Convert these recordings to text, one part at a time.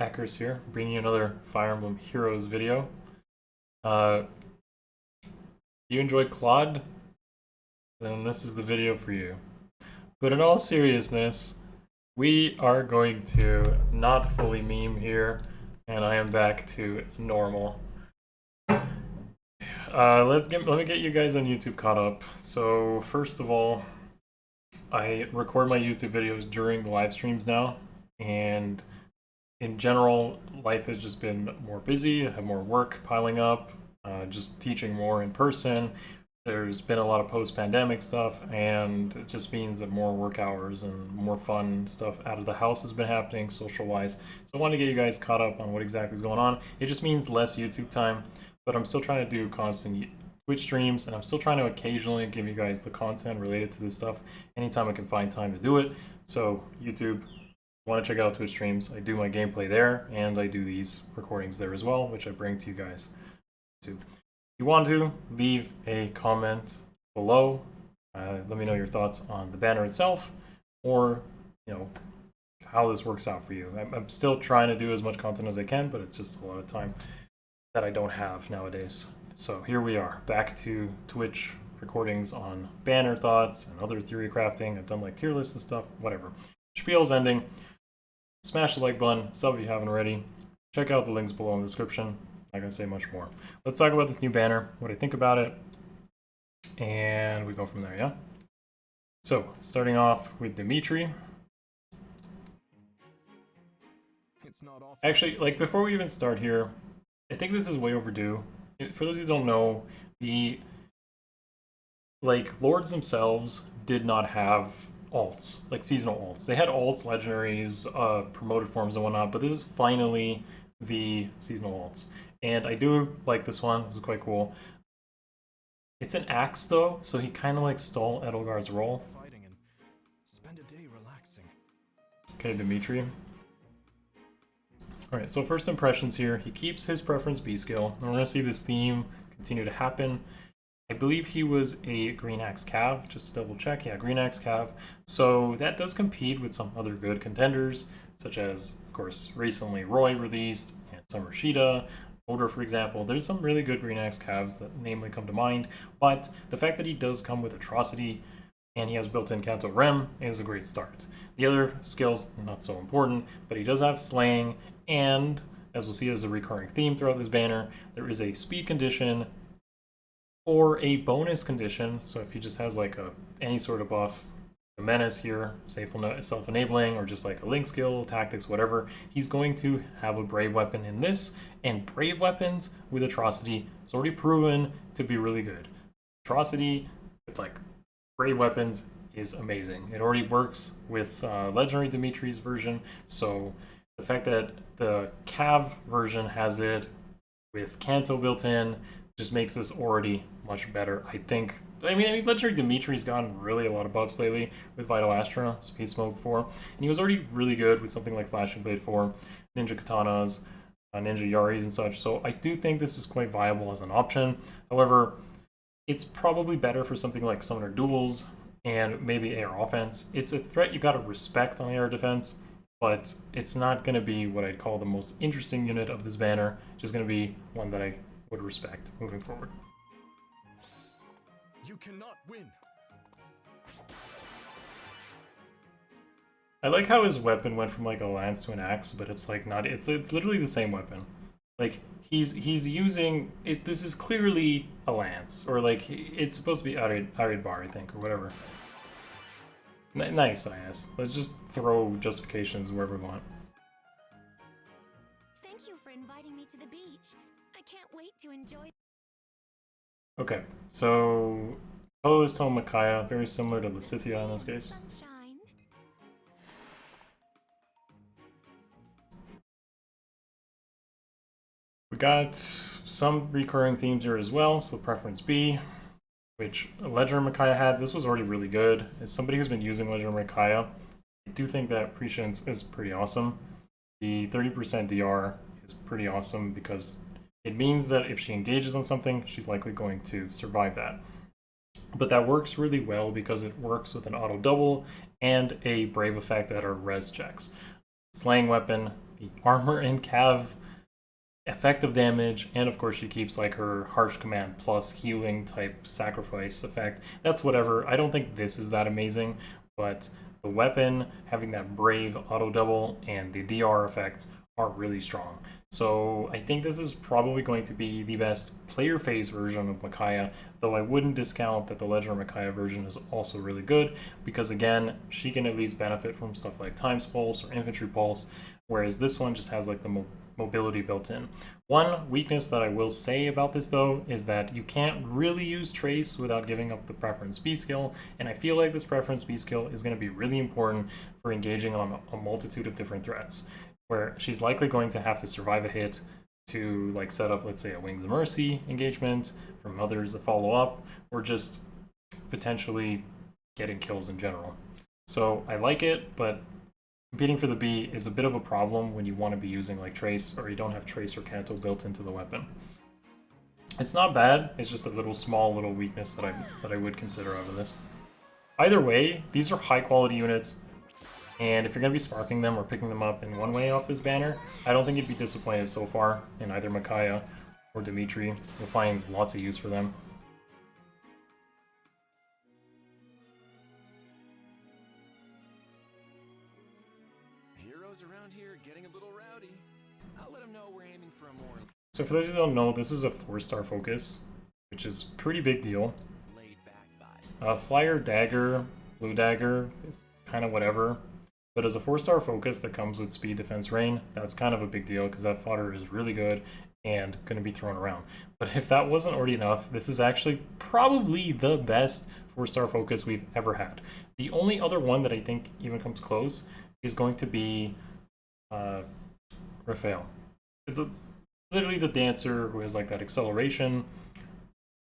Akariss here, bringing you another Fire Emblem Heroes video. You enjoyed Claude? Then this is the video for you. But in all seriousness, we are going to not fully meme here, and I am back to normal. Let me get you guys on YouTube caught up. So first of all, I record my YouTube videos during the live streams now, and in general, life has just been more busy. I have more work piling up, just teaching more in person. There's been a lot of post-pandemic stuff, and it just means that more work hours and more fun stuff out of the house has been happening social-wise. So I want to get you guys caught up on what exactly is going on. It just means less YouTube time, but I'm still trying to do constant Twitch streams, and I'm still trying to occasionally give you guys the content related to this stuff anytime I can find time to do it. So YouTube, want to check out Twitch streams, I do my gameplay there, and I do these recordings there as well, which I bring to you guys too. If you want to, leave a comment below. Let me know your thoughts on the banner itself, or how this works out for you. I'm still trying to do as much content as I can, but it's just a lot of time that I don't have nowadays. So here we are, back to Twitch recordings on banner thoughts and other theory crafting. I've done like tier lists and stuff, whatever. Spiel's ending. Smash the like button, sub if you haven't already. Check out the links below in the description. Not gonna say much more. Let's talk about this new banner, what I think about it, and we go from there, yeah? So, starting off with Dimitri. Actually, like, before we even start here, I think this is way overdue. For those who don't know, the lords themselves did not have alts, like seasonal alts. They had alts, legendaries, promoted forms and whatnot, but this is finally the seasonal alts. And I do like this one. This is quite cool. It's an axe though, so he kind of like stole Edelgard's role. Okay, Dimitri. Alright, so first impressions here. He keeps his preference B skill. And we're going to see this theme continue to happen. I believe he was a Green Axe Cav, just to double check. Yeah, Green Axe Cav. So that does compete with some other good contenders, such as, of course, recently Roy released, and Summer Shida, Odor, for example. There's some really good Green Axe Cavs that namely come to mind, but the fact that he does come with Atrocity, and he has built-in Canto Rem, is a great start. The other skills, not so important, but he does have Slaying, and, as we'll see as a recurring theme throughout this banner, there is a speed condition or a bonus condition. So if he just has like any sort of buff, a menace here, self-enabling, or just like a link skill, tactics, whatever, he's going to have a brave weapon in this, and brave weapons with Atrocity is already proven to be really good. Atrocity with like brave weapons is amazing. It already works with legendary Dimitri's version, so the fact that the Cav version has it with Canto built in just makes this already much better, I think. I mean, legendary Dimitri's gotten really a lot of buffs lately with Vital Astra, Space Smoke 4, and he was already really good with something like Flashing Blade 4, Ninja Katanas, Ninja Yaris and such, so I do think this is quite viable as an option. However, it's probably better for something like Summoner Duels and maybe AR Offense. It's a threat you gotta respect on AR Defense, but it's not going to be what I'd call the most interesting unit of this banner. It's just going to be one that I would respect moving forward. You cannot win. I like how his weapon went from like a lance to an axe, but it's like not. It's literally the same weapon. Like he's using it. This is clearly a lance, or like it's supposed to be Arid Bar, I think, or whatever. Nice, I guess. Let's just throw justifications wherever we want. Thank you for inviting me to the beach. I can't wait to enjoy. Okay, so Poe's Tome Micaiah, very similar to Lysithia in this case. Sunshine. We got some recurring themes here as well, so preference B, which Legendary Micaiah had. This was already really good. As somebody who's been using Legendary Micaiah, I do think that Prescience is pretty awesome. The 30% DR is pretty awesome because it means that if she engages on something, she's likely going to survive that. But that works really well because it works with an auto double and a brave effect that are res checks. Slaying weapon the armor and cav effective damage, and of course she keeps like her harsh command plus healing type sacrifice effect. That's whatever. I don't think this is that amazing, but the weapon having that brave auto double and the DR effect are really strong. So I think this is probably going to be the best player phase version of Micaiah, though I wouldn't discount that the Legend of Micaiah version is also really good, because again, she can at least benefit from stuff like Times Pulse or Infantry Pulse, whereas this one just has like the mobility built in. One weakness that I will say about this though is that you can't really use Trace without giving up the Preference B skill, and I feel like this Preference B skill is going to be really important for engaging on a multitude of different threats, where she's likely going to have to survive a hit to like set up, let's say, a Wings of Mercy engagement from others to follow up, or just potentially getting kills in general. So I like it, but competing for the B is a bit of a problem when you want to be using like Trace, or you don't have Trace or Canto built into the weapon. It's not bad, it's just a little small little weakness that I would consider out of this. Either way, these are high quality units, and if you're going to be sparking them or picking them up in one way off this banner, I don't think you'd be disappointed so far in either Micaiah or Dimitri. You'll find lots of use for them. Heroes around here getting a little rowdy. I'll let them know we're aiming for a more... So for those who don't know, this is a 4-star focus, which is a pretty big deal. laid back vibe. Flyer Dagger, Blue Dagger is kind of whatever. But as a 4-star focus that comes with speed, defense, rain, that's kind of a big deal because that fodder is really good and going to be thrown around. But if that wasn't already enough, this is actually probably the best 4-star focus we've ever had. The only other one that I think even comes close is going to be Raphael. Literally the dancer who has like that acceleration.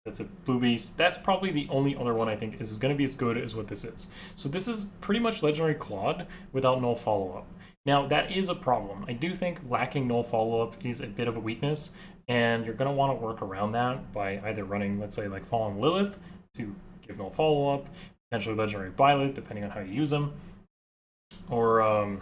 That's a blue beast. That's probably the only other one I think is going to be as good as what this is. So this is pretty much Legendary Claude without no follow-up. Now that is a problem. I do think lacking no follow-up is a bit of a weakness, and you're going to want to work around that by either running, let's say, like Fallen Lilith to give no follow-up, potentially Legendary Violet, depending on how you use them, or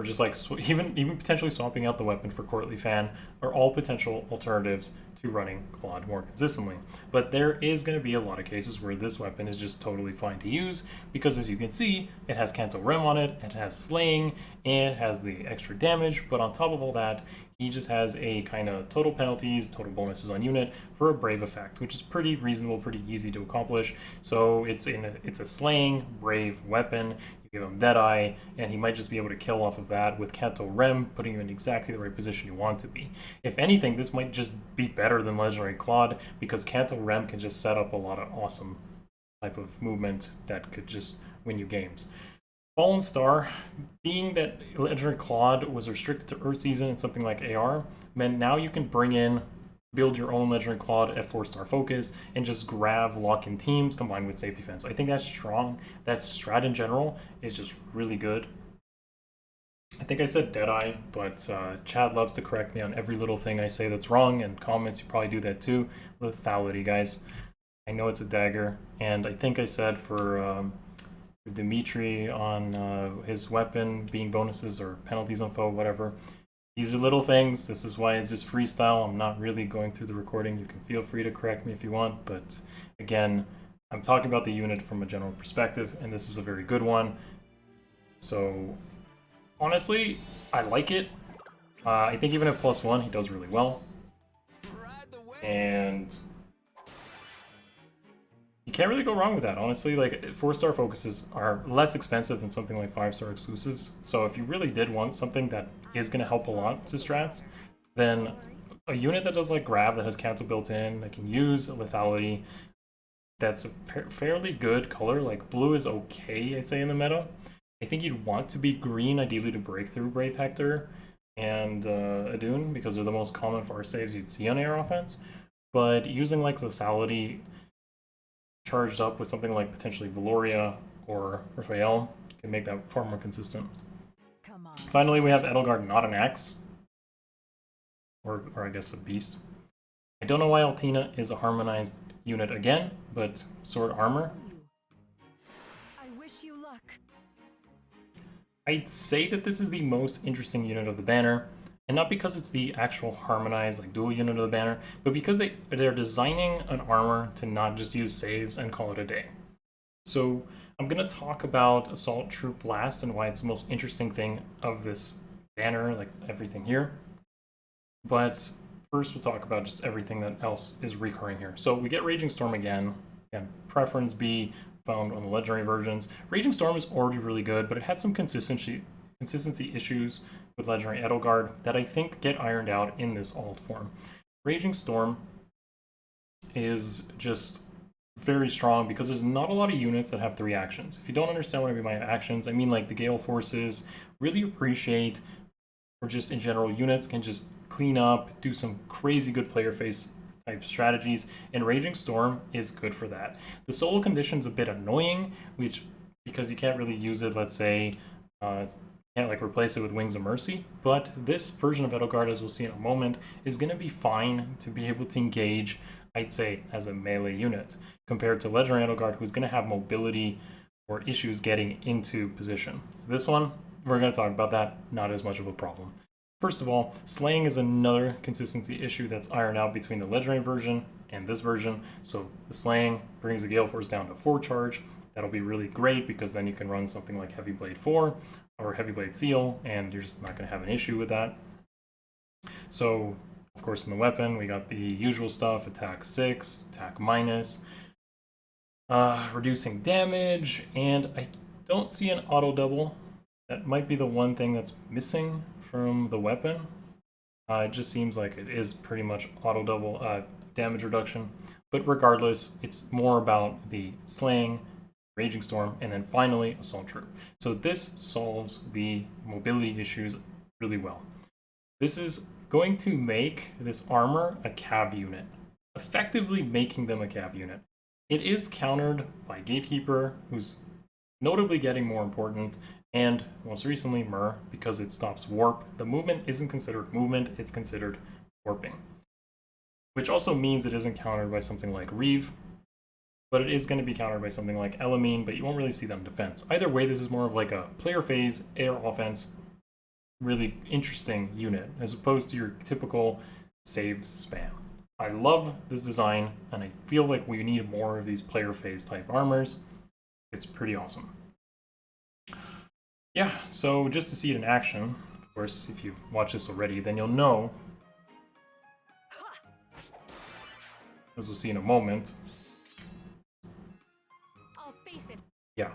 just like even potentially swapping out the weapon for Courtly Fan are all potential alternatives to running Claude more consistently. But there is going to be a lot of cases where this weapon is just totally fine to use, because as you can see, it has Canto Rem on it, it has Slaying, and it has the extra damage, but on top of all that, he just has a kind of total penalties, total bonuses on unit for a Brave effect, which is pretty reasonable, pretty easy to accomplish. So it's a Slaying, Brave weapon. You give him Deadeye, and he might just be able to kill off of that with Canto Rem, putting you in exactly the right position you want to be. If anything, this might just be better than Legendary Claude, because Canto Rem can just set up a lot of awesome type of movement that could just win you games. Fallen Star, being that Legendary Claude was restricted to Earth Season and something like AR, meant now you can build your own Legendary Claude at 4-star focus and just grab lock-in teams combined with safe defense. I think that's strong. That strat in general is just really good. I think I said Deadeye, but Chad loves to correct me on every little thing I say that's wrong, and comments, you probably do that too. Lethality, guys. I know it's a dagger, and I think I said for Dimitri on his weapon being bonuses or penalties on foe, whatever. These are little things. This is why it's just freestyle. I'm not really going through the recording. You can feel free to correct me if you want, but again, I'm talking about the unit from a general perspective, and this is a very good one. So honestly, I like it. I think even at +1, he does really well. And you can't really go wrong with that, honestly. Like, 4-star focuses are less expensive than something like 5-star exclusives. So if you really did want something that is going to help a lot to strats, then a unit that does like Grav, that has Canto built in, that can use lethality, that's a fairly good color. Like, blue is okay, I'd say, in the meta. I think you'd want to be green, ideally, to break through Brave Hector and Adun, because they're the most common far saves you'd see on air offense. But using like lethality charged up with something like potentially Valoria or Raphael can make that far more consistent. Finally, we have Edelgard, not an axe, or I guess a beast. I don't know why Altina is a harmonized unit again, but sword armor. I wish you luck. I'd say that this is the most interesting unit of the banner, and not because it's the actual harmonized like dual unit of the banner, but because they're designing an armor to not just use saves and call it a day. So I'm gonna talk about Assault Troop last and why it's the most interesting thing of this banner, like everything here. But first we'll talk about just everything that else is recurring here. So we get Raging Storm again. Again, preference B found on the legendary versions. Raging Storm is already really good, but it had some consistency issues with legendary Edelgard that I think get ironed out in this alt form. Raging Storm is just very strong because there's not a lot of units that have 3 actions. If you don't understand what I mean by actions, I mean like the Gale Forces really appreciate, or just in general, units can just clean up, do some crazy good player face type strategies, and Raging Storm is good for that. The solo condition's a bit annoying, which because you can't really use it, let's say, can't like replace it with Wings of Mercy, but this version of Edelgard, as we'll see in a moment, is going to be fine to be able to engage, I'd say, as a melee unit, compared to Legendary Edelgard, who's going to have mobility or issues getting into position. This one, we're going to talk about that, not as much of a problem. First of all, slaying is another consistency issue that's ironed out between the legendary version and this version. So the slaying brings the Gale Force down to 4 charge. That'll be really great because then you can run something like Heavy Blade 4 or Heavy Blade Seal, and you're just not going to have an issue with that. So, of course, in the weapon, we got the usual stuff: attack 6, attack minus, reducing damage, and I don't see an auto double. That might be the one thing that's missing from the weapon. It just seems like it is pretty much auto double damage reduction, but regardless, it's more about the slaying, Raging Storm, and then finally Assault Troop. So this solves the mobility issues really well. This is going to make this armor a cav unit, effectively making them a cav unit. It is countered by Gatekeeper, who's notably getting more important, and most recently Myr, because it stops warp. The movement isn't considered movement, it's considered warping. Which also means it isn't countered by something like Reeve, but it is going to be countered by something like Elamine, but you won't really see them in defense. Either way, this is more of like a player phase, air offense, really interesting unit, as opposed to your typical save spam. I love this design, and I feel like we need more of these player phase type armors. It's pretty awesome. Yeah, so just to see it in action, of course, if you've watched this already, then you'll know, as we'll see in a moment. I'll face it. Yeah.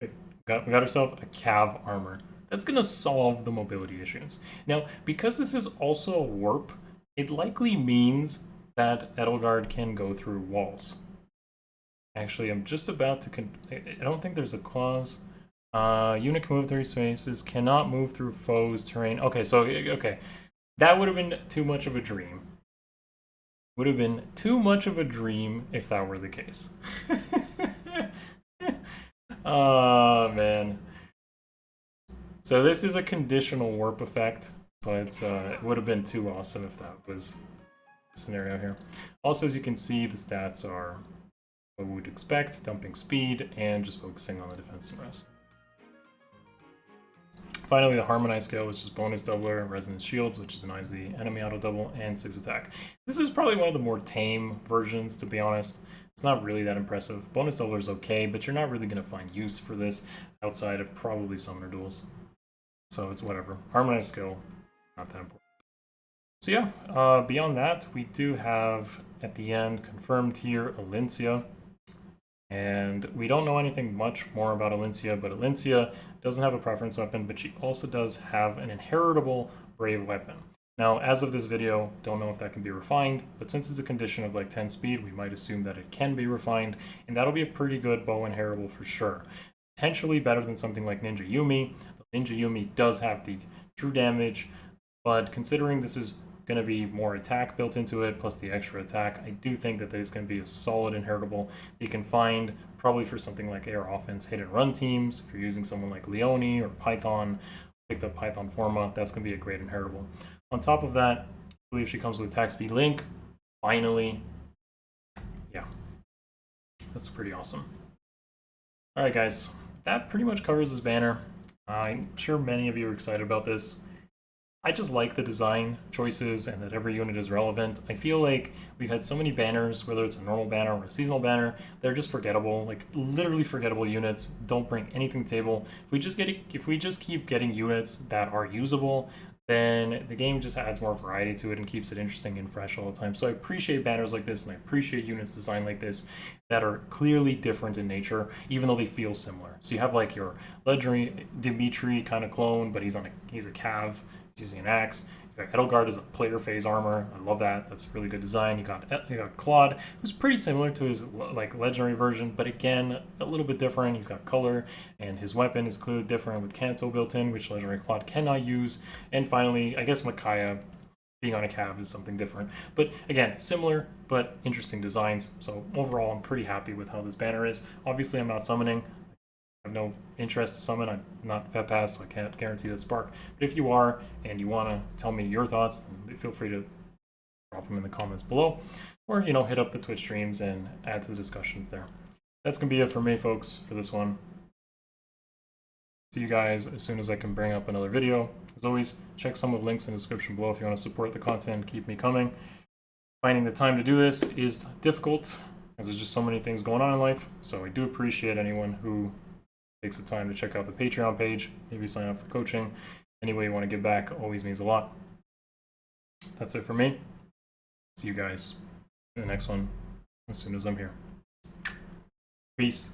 We got ourselves a cav armor. That's going to solve the mobility issues. Now, because this is also a warp, it likely means that Edelgard can go through walls. Actually, I'm just about to... I don't think there's a clause. Unit can move through spaces, cannot move through foes' terrain. Okay, so, okay. That would have been too much of a dream. Would have been too much of a dream if that were the case. Oh, man. So this is a conditional warp effect, but it would have been too awesome if that was the scenario here. Also, as you can see, the stats are what we would expect: dumping speed and just focusing on the defense and res. Finally, the Harmonized Scale, which is bonus doubler, and Resonance Shields, which denies the enemy auto double, and 6 attack. This is probably one of the more tame versions, to be honest. It's not really that impressive. Bonus doubler is okay, but you're not really going to find use for this outside of probably Summoner Duels. So it's whatever. Harmonized Scale, not that important. So yeah, beyond that, we do have, at the end, confirmed here, Alencia. And we don't know anything much more about Alencia, but Alencia doesn't have a preference weapon, but she also does have an inheritable Brave weapon. Now, as of this video, don't know if that can be refined, but since it's a condition of like 10 speed, we might assume that it can be refined, and that'll be a pretty good bow inheritable for sure. Potentially better than something like Ninja Yumi. Ninja Yumi does have the true damage, but considering this is going to be more attack built into it, plus the extra attack, I do think that there's going to be a solid inheritable that you can find probably for something like air offense hit and run teams. If you're using someone like Leone or Python, picked up Python Forma, that's going to be a great inheritable. On top of that, I believe she comes with attack speed link. Finally. Yeah. That's pretty awesome. Alright guys, that pretty much covers this banner. I'm sure many of you are excited about this. I just like the design choices and that every unit is relevant. I feel like we've had so many banners, whether it's a normal banner or a seasonal banner, they're just forgettable, like literally forgettable units, don't bring anything to the table. If we just keep getting units that are usable, then the game just adds more variety to it and keeps it interesting and fresh all the time. So I appreciate banners like this, and I appreciate units designed like this that are clearly different in nature, even though they feel similar. So you have like your legendary Dimitri kind of clone, but he's a cav. He's using an axe. You got Edelgard as a player phase armor. I love that. That's a really good design. You got Claude, who's pretty similar to his like legendary version, but again a little bit different. He's got color, and his weapon is clearly different with cancel built in, which legendary Claude cannot use. And finally, I guess Micaiah being on a cav is something different. But again, similar but interesting designs. So overall, I'm pretty happy with how this banner is. Obviously, I'm not summoning. I have no interest to summon. I'm not Vet Pass, so I can't guarantee the spark. But if you are and you want to tell me your thoughts, then feel free to drop them in the comments below, or hit up the Twitch streams and add to the discussions there. That's gonna be it for me, folks, for this one. See you guys as soon as I can bring up another video. As always, check some of the links in the description below if you want to support the content, keep me coming. Finding the time to do this is difficult, as there's just so many things going on in life. So I do appreciate anyone who takes the time to check out the Patreon page, maybe sign up for coaching. Any way you want to give back always means a lot. That's it for me. See you guys in the next one as soon as I'm here. Peace.